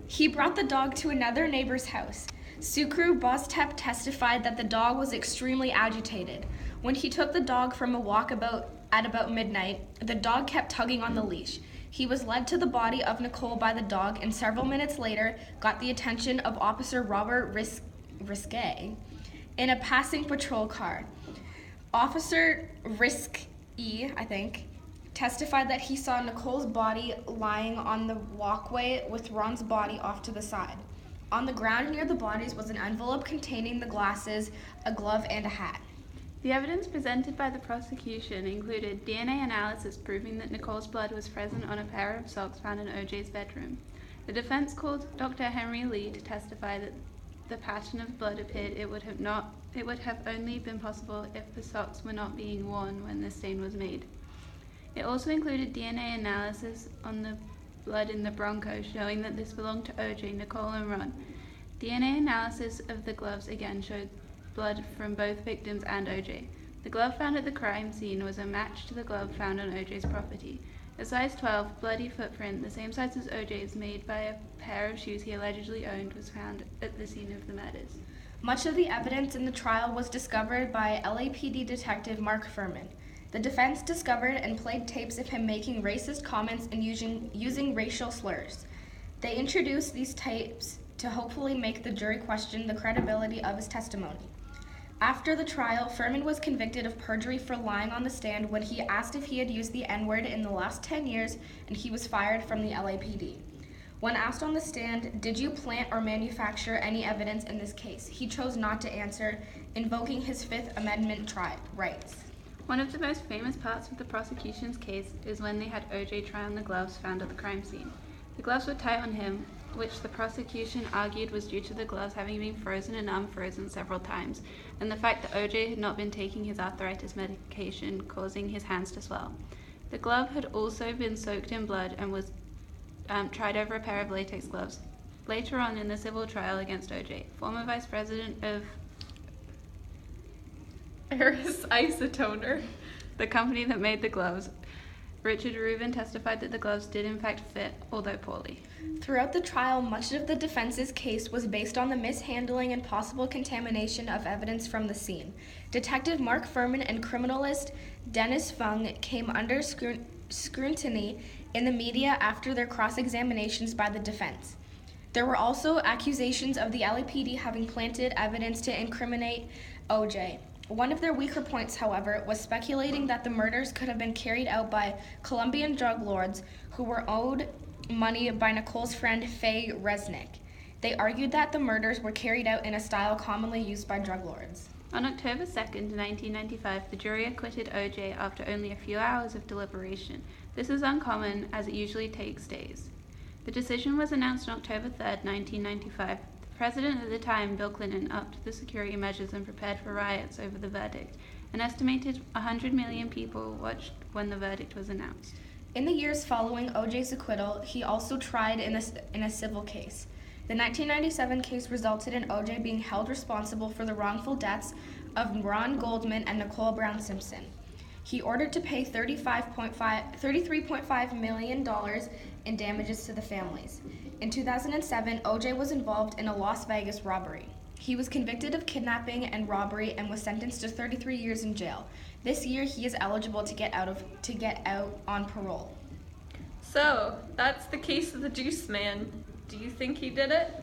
He brought the dog to another neighbor's house. Sukru Boztep testified that the dog was extremely agitated. When he took the dog from a walk at about midnight, the dog kept tugging on the leash. He was led to the body of Nicole by the dog and several minutes later got the attention of Officer Robert Risque in a passing patrol car. Officer Risque, I think, testified that he saw Nicole's body lying on the walkway with Ron's body off to the side. On the ground near the bodies was an envelope containing the glasses, a glove, and a hat. The evidence presented by the prosecution included DNA analysis proving that Nicole's blood was present on a pair of socks found in OJ's bedroom. The defense called Dr. Henry Lee to testify that the pattern of blood appeared it would have only been possible if the socks were not being worn when the stain was made. It also included DNA analysis on the blood in the Bronco, showing that this belonged to OJ, Nicole, and Ron. DNA analysis of the gloves again showed blood from both victims and OJ. The glove found at the crime scene was a match to the glove found on OJ's property. A size 12 bloody footprint, the same size as OJ's, made by a pair of shoes he allegedly owned, was found at the scene of the murders. Much of the evidence in the trial was discovered by LAPD detective Mark Furman. The defense discovered and played tapes of him making racist comments and using racial slurs. They introduced these tapes to hopefully make the jury question the credibility of his testimony. After the trial, Furman was convicted of perjury for lying on the stand when he asked if he had used the N-word in the last 10 years, and he was fired from the LAPD. When asked on the stand, did you plant or manufacture any evidence in this case, he chose not to answer, invoking his Fifth Amendment rights. One of the most famous parts of the prosecution's case is when they had OJ try on the gloves found at the crime scene. The gloves were tight on him, which the prosecution argued was due to the gloves having been frozen and unfrozen several times, and the fact that OJ had not been taking his arthritis medication, causing his hands to swell. The glove had also been soaked in blood and was tried over a pair of latex gloves. Later on in the civil trial against OJ, former Vice President of Eris Isotoner, the company that made the gloves, Richard Rubin, testified that the gloves did in fact fit, although poorly. Throughout the trial, much of the defense's case was based on the mishandling and possible contamination of evidence from the scene. Detective Mark Furman and criminalist Dennis Fung came under scrutiny in the media after their cross-examinations by the defense. There were also accusations of the LAPD having planted evidence to incriminate OJ. One of their weaker points, however, was speculating that the murders could have been carried out by Colombian drug lords who were owed money by Nicole's friend Faye Resnick. They argued that the murders were carried out in a style commonly used by drug lords. On October 2nd, 1995, the jury acquitted OJ after only a few hours of deliberation. This is uncommon, as it usually takes days. The decision was announced on October 3rd, 1995. The president at the time, Bill Clinton, upped the security measures and prepared for riots over the verdict. An estimated 100 million people watched when the verdict was announced. In the years following OJ's acquittal, he also tried in a civil case. The 1997 case resulted in OJ being held responsible for the wrongful deaths of Ron Goldman and Nicole Brown Simpson. He ordered to pay $33.5 million in damages to the families. In 2007, OJ was involved in a Las Vegas robbery. He was convicted of kidnapping and robbery and was sentenced to 33 years in jail. This year, he is eligible to get out on parole. So, that's the case of the Juice Man. Do you think he did it?